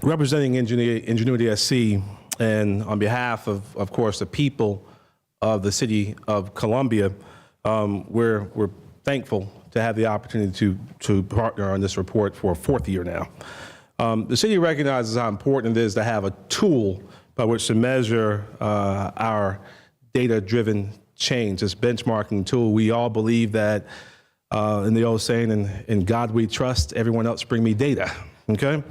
representing EngenuitySC, and on behalf of course, the people of the city of Columbia, we're thankful to have the opportunity to partner on this report for a fourth year now. The city recognizes how important it is to have a tool by which to measure our data-driven change, this benchmarking tool. We all believe that in the old saying, in God we trust, everyone else bring me data, okay?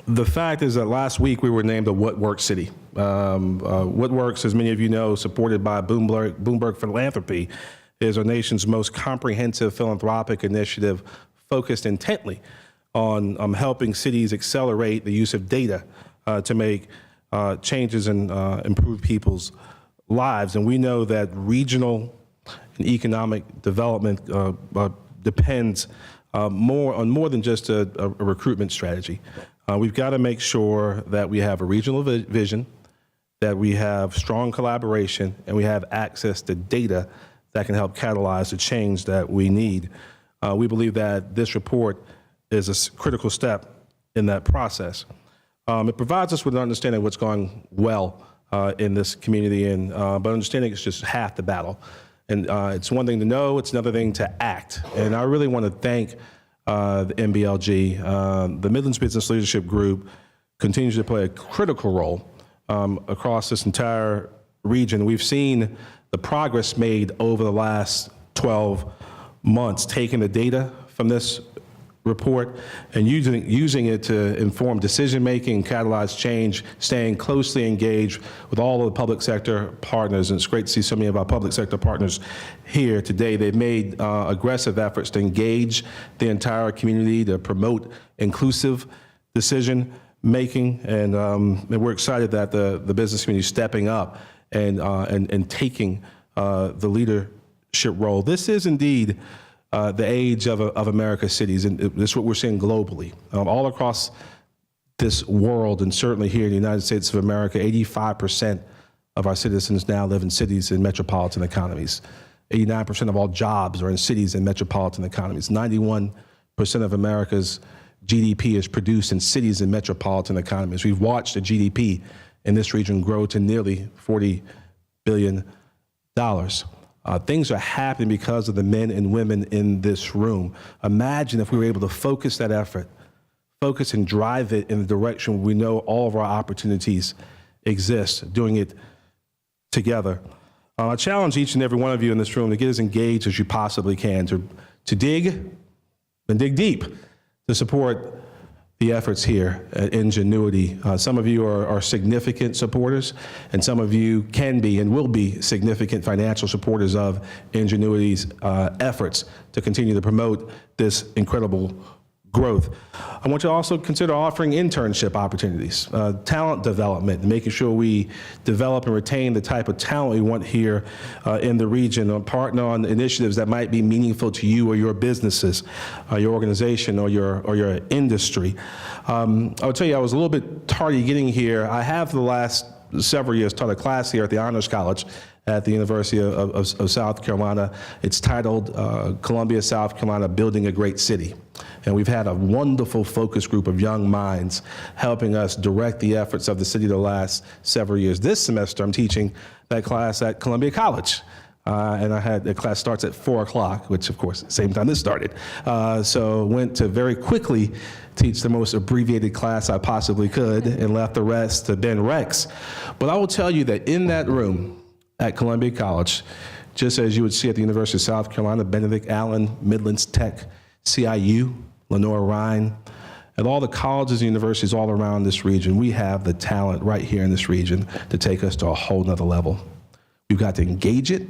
The fact is that last week we were named a What Works city. What Works, as many of you know, supported by Bloomberg Philanthropy, is our nation's most comprehensive philanthropic initiative focused intently on helping cities accelerate the use of data to make changes and improve people's lives. And we know that regional and economic development depends on more than just a recruitment strategy. We've got to make sure that we have a regional vision, that we have strong collaboration, and we have access to data that can help catalyze the change that we need. We believe that this report is a critical step in that process. It provides us with an understanding of what's going well in this community, but understanding it's just half the battle. And it's one thing to know, it's another thing to act. And I really want to thank the MBLG. The Midlands Business Leadership Group continues to play a critical role across this entire region. We've seen the progress made over the last 12 months, taking the data from this report and using it to inform decision-making, catalyze change, staying closely engaged with all of the public sector partners. And it's great to see so many of our public sector partners here today. They've made aggressive efforts to engage the entire community, to promote inclusive decision-making. And we're excited that the business community is stepping up and taking the leadership role. This is indeed the age of America's cities, and this is what we're seeing globally. All across this world, and certainly here in the United States of America, 85% of our citizens now live in cities and metropolitan economies. 89% of all jobs are in cities and metropolitan economies. 91% of America's GDP is produced in cities and metropolitan economies. We've watched the GDP in this region grow to nearly $40 billion. Things are happening because of the men and women in this room. Imagine if we were able to focus that effort, focus and drive it in the direction we know all of our opportunities exist, doing it together. I challenge each and every one of you in this room to get as engaged as you possibly can, to dig and dig deep to support the efforts here at Ingenuity. Some of you are significant supporters, and some of you can be and will be significant financial supporters of Ingenuity's efforts to continue to promote this incredible growth. I want you to also consider offering internship opportunities, talent development, making sure we develop and retain the type of talent we want here in the region, or partner on initiatives that might be meaningful to you or your businesses, your organization, or your industry. I would tell you, I was a little bit tardy getting here. I have for the last several years taught a class here at the Honors College at the University of South Carolina. It's titled Columbia, South Carolina, Building a Great City. And we've had a wonderful focus group of young minds helping us direct the efforts of the city the last several years. This semester, I'm teaching that class at Columbia College. And the class starts at 4 o'clock, which of course, same time this started. So went to very quickly teach the most abbreviated class I possibly could and left the rest to Ben Rex. But I will tell you that in that room at Columbia College, just as you would see at the University of South Carolina, Benedict Allen, Midlands Tech, CIU, Lenore Ryan, and all the colleges and universities all around this region, we have the talent right here in this region to take us to a whole nother level. We've got to engage it,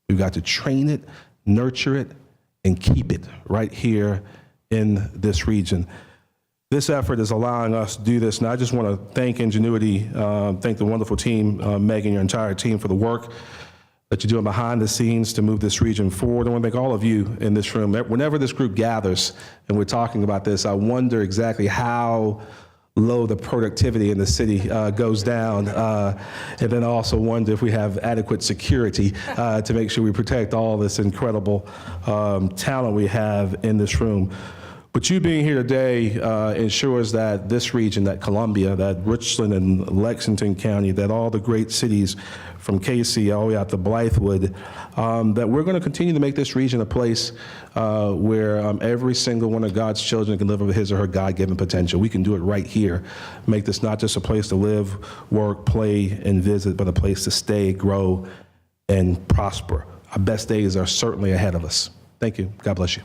we've got to train it, nurture it, and keep it right here in this region. This effort is allowing us to do this, and I just want to thank Ingenuity, thank the wonderful team, Megan, your entire team, for the work that you're doing behind the scenes to move this region forward. I want to thank all of you in this room. Whenever this group gathers and we're talking about this, I wonder exactly how low the productivity in the city goes down, and then also wonder if we have adequate security to make sure we protect all this incredible talent we have in this room. But you being here today ensures that this region, that Columbia, that Richland and Lexington County, that all the great cities from Casey all the way out to Blythewood, that we're going to continue to make this region a place where every single one of God's children can live up his or her God-given potential. We can do it right here. Make this not just a place to live, work, play, and visit, but a place to stay, grow, and prosper. Our best days are certainly ahead of us. Thank you. God bless you.